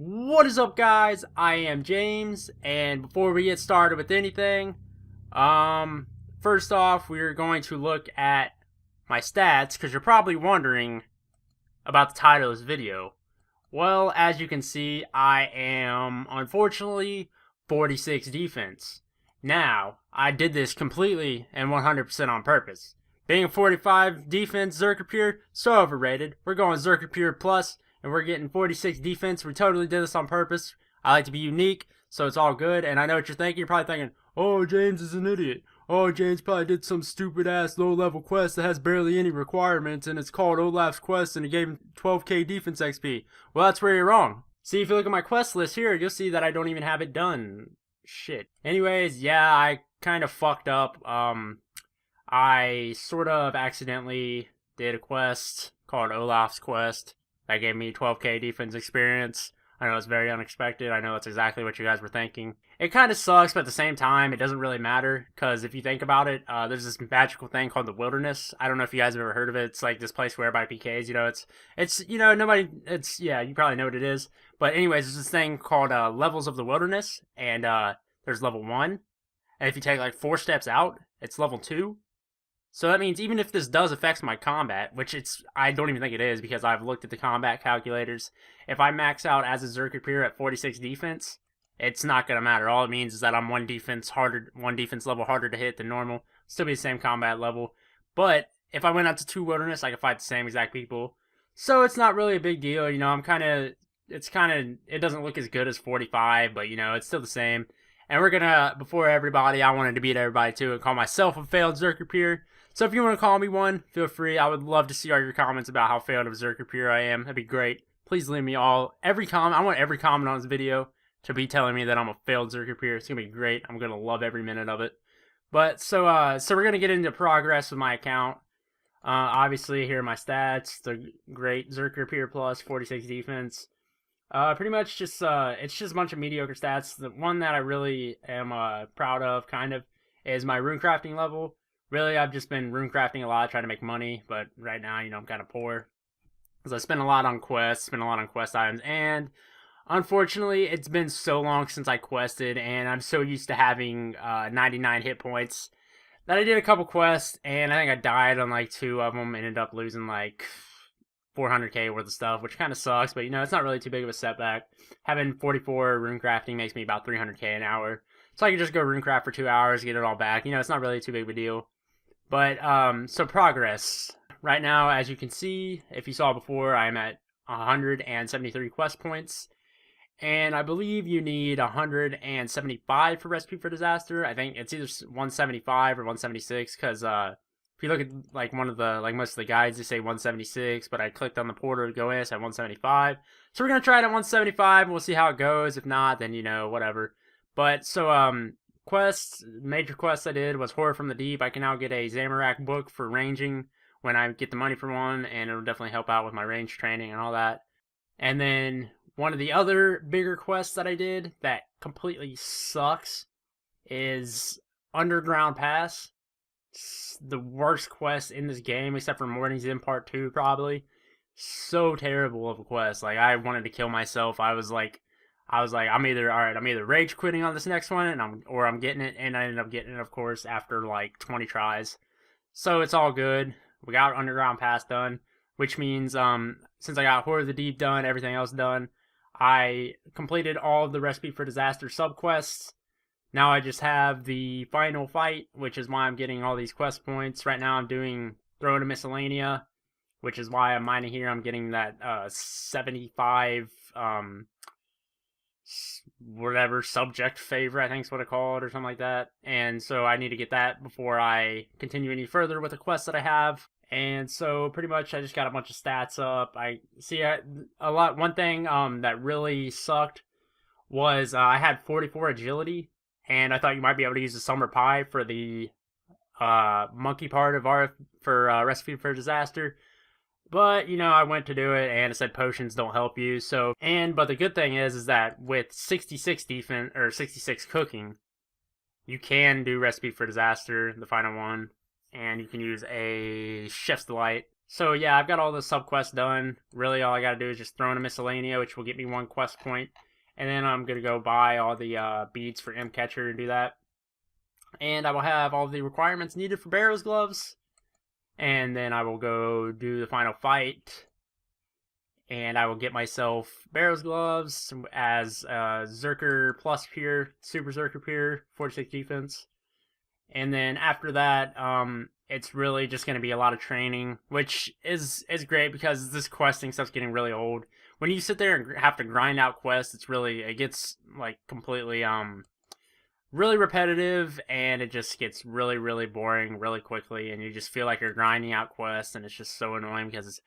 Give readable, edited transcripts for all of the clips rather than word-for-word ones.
What is up, guys? I am James, and before we get started with anything, first off, we're going to look at my stats, because you're probably wondering about the title of this video. Well, as you can see, I am, unfortunately, 46 defense. Now, I did this completely and 100% on purpose. Being a 45 defense Zerker Pure, so overrated. We're going Zerker Pure Plus, and we're getting 46 defense. We totally did this on purpose. I like to be unique, so it's all good. And I know what you're thinking. You're probably thinking, oh, James is an idiot. Oh, James probably did some stupid-ass low-level quest that has barely any requirements, and it's called Olaf's Quest, and it gave him 12k defense XP. Well, that's where you're wrong. See, if you look at my quest list here, you'll see that I don't even have it done. Shit. Anyways, yeah, I kind of fucked up. I sort of accidentally did a quest called Olaf's Quest. That gave me 12k defense experience. I know it's very unexpected. I know that's exactly what you guys were thinking. It kind of sucks, but at the same time, it doesn't really matter. Because if you think about it, there's this magical thing called the Wilderness. I don't know if you guys have ever heard of it. It's like this place where everybody PKs. You know, yeah, you probably know what it is. But anyways, there's this thing called Levels of the Wilderness. And there's level 1. And if you take like 4 steps out, it's level 2. So that means even if this does affect my combat, which I don't even think it is because I've looked at the combat calculators, if I max out as a Zerker Pure at 46 defense, it's not going to matter. All it means is that I'm one defense level harder to hit than normal. Still be the same combat level. But if I went out to 2 Wilderness, I could fight the same exact people. So it's not really a big deal. You know, it doesn't look as good as 45, but you know, it's still the same. And we're going to, before everybody, I wanted to beat everybody too and call myself a failed Zerker Pure. So if you want to call me one, feel free. I would love to see all your comments about how failed of a Zerker Pure I am. That'd be great. Please leave me every comment. I want every comment on this video to be telling me that I'm a failed Zerker Pure. It's going to be great. I'm going to love every minute of it. But, so we're going to get into progress with my account. Obviously, here are my stats. The great Zerker Pure Plus, 46 defense. Pretty much just, it's just a bunch of mediocre stats. The one that I really am proud of, kind of, is my rune crafting level. Really, I've just been rune crafting a lot, trying to make money, but right now, you know, I'm kind of poor. Because I spend a lot on quests, spend a lot on quest items, and unfortunately, it's been so long since I quested, and I'm so used to having 99 hit points that I did a couple quests, and I think I died on like 2 of them, ended up losing like 400k worth of stuff, which kind of sucks, but you know, it's not really too big of a setback. Having 44 rune crafting makes me about 300k an hour, so I can just go rune craft for 2 hours, get it all back. You know, it's not really too big of a deal. But, so progress. Right now, as you can see, if you saw before, I'm at 173 quest points. And I believe you need 175 for Recipe for Disaster. I think it's either 175 or 176, because, if you look at, like, most of the guides, they say 176, but I clicked on the portal to go in, it's at 175. So we're going to try it at 175, and we'll see how it goes. If not, then, you know, whatever. But, so, major quests I did was Horror from the Deep. I can now get a Zamorak book for ranging when I get the money for one, and it'll definitely help out with my range training and all that. And then one of the other bigger quests that I did that completely sucks is Underground Pass. It's the worst quest in this game, except for Morning's End Part 2, probably. So terrible of a quest. Like, I wanted to kill myself. I was like, I'm either rage quitting on this next one, or I'm getting it, and I ended up getting it, of course, after like 20 tries. So it's all good. We got Underground Pass done, which means since I got Horror of the Deep done, everything else done, I completed all of the Recipe for Disaster subquests. Now I just have the final fight, which is why I'm getting all these quest points. Right now I'm doing Throw to Miscellanea, which is why I'm mining here. I'm getting that 75 whatever subject favor, I think is what I call it, or something like that. And so I need to get that before I continue any further with the quests that I have. And so pretty much I just got a bunch of stats up. I see one thing that really sucked was I had 44 agility, and I thought you might be able to use the Summer Pie for the monkey part of Recipe for Disaster. But, you know, I went to do it, and it said potions don't help you, but the good thing is that with 66 defense, or 66 cooking, you can do Recipe for Disaster, the final one, and you can use a Chef's Delight. So yeah, I've got all the subquests done. Really, all I gotta do is just throw in a miscellanea, which will get me 1 quest point, and then I'm gonna go buy all the beads for M Catcher and do that. And I will have all the requirements needed for Barrow's gloves, and then I will go do the final fight, and I will get myself Barrow's gloves as Zerker plus peer, Super Zerker peer, 46 defense. And then after that, it's really just going to be a lot of training, which is great because this questing stuff's getting really old. When you sit there and have to grind out quests, it gets like completely really repetitive, and it just gets really boring really quickly, and you just feel like you're grinding out quests, and it's just so annoying because it's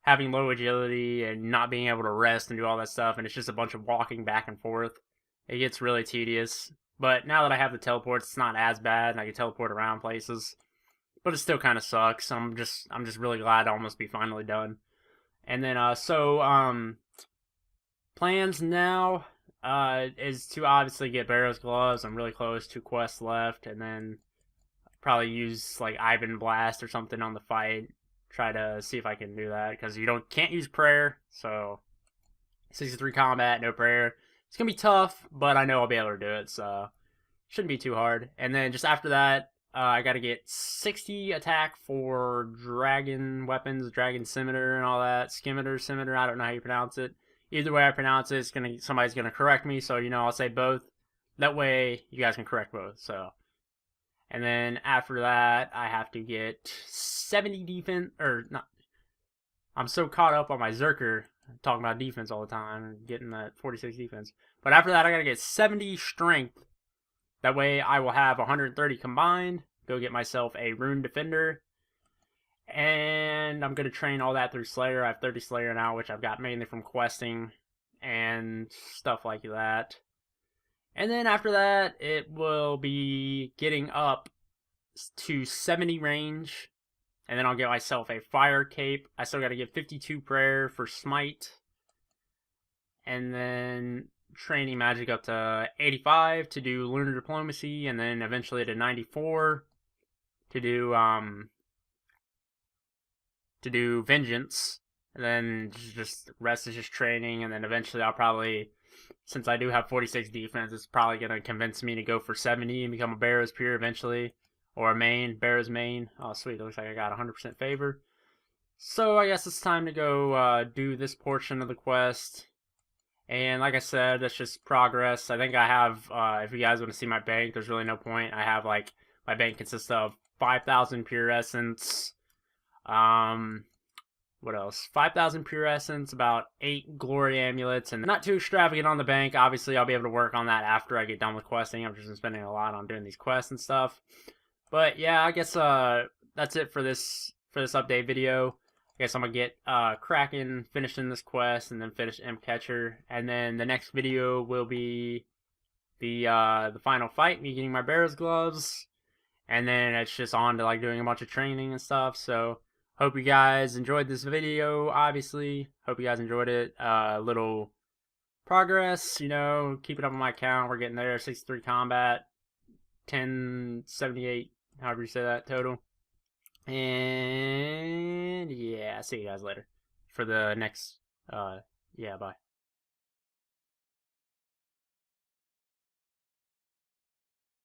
having low agility and not being able to rest and do all that stuff, and it's just a bunch of walking back and forth. It gets really tedious. But now that I have the teleports, it's not as bad, and I can teleport around places. But it still kind of sucks. I'm just really glad to almost be finally done. And then plans now is to obviously get Barrow's gloves. I'm really close, 2 quests left, and then probably use like Ivan Blast or something on the fight. Try to see if I can do that because you can't use prayer. So 63 combat, no prayer. It's gonna be tough, but I know I'll be able to do it, so shouldn't be too hard. And then just after that, I gotta get 60 attack for dragon weapons, dragon scimitar and all that. Scimitar, I don't know how you pronounce it. Either way I pronounce it, somebody's gonna correct me, so I'll say both. That way you guys can correct both. So, and then after that, I have to get 70 defense, or not. I'm so caught up on my Zerker, talking about defense all the time, and getting that 46 defense. But after that, I gotta get 70 strength. That way, I will have 130 combined. Go get myself a rune defender. And I'm gonna train all that through Slayer. I have 30 Slayer now, which I've got mainly from questing and stuff like that. And then after that, it will be getting up to 70 range. And then I'll get myself a fire cape. I still gotta get 52 prayer for smite. And then training magic up to 85 to do lunar diplomacy, and then eventually to 94 to do vengeance. And then just rest is just training, and then eventually I'll probably, since I do have 46 defense, it's probably gonna convince me to go for 70 and become a Barrow's peer eventually. Or a main, Barrow's main. Oh, sweet. It looks like I got 100% favor. So I guess it's time to go do this portion of the quest. And like I said, that's just progress. I think I have, if you guys want to see my bank, there's really no point. I have, like, my bank consists of 5,000 pure essence. What else? 5,000 pure essence, about 8 glory amulets, and not too extravagant on the bank. Obviously, I'll be able to work on that after I get done with questing. I've just been spending a lot on doing these quests and stuff. But yeah, I guess that's it for this update video. I guess I'm gonna get Kraken finishing this quest and then finish M Catcher, and then the next video will be the final fight, me getting my Barrow's gloves, and then it's just on to like doing a bunch of training and stuff. So hope you guys enjoyed this video. Obviously, hope you guys enjoyed it. Little progress, keep it up on my account. We're getting there. 63 combat, 1078. However you say that, total. And yeah, see you guys later for the next, yeah, bye.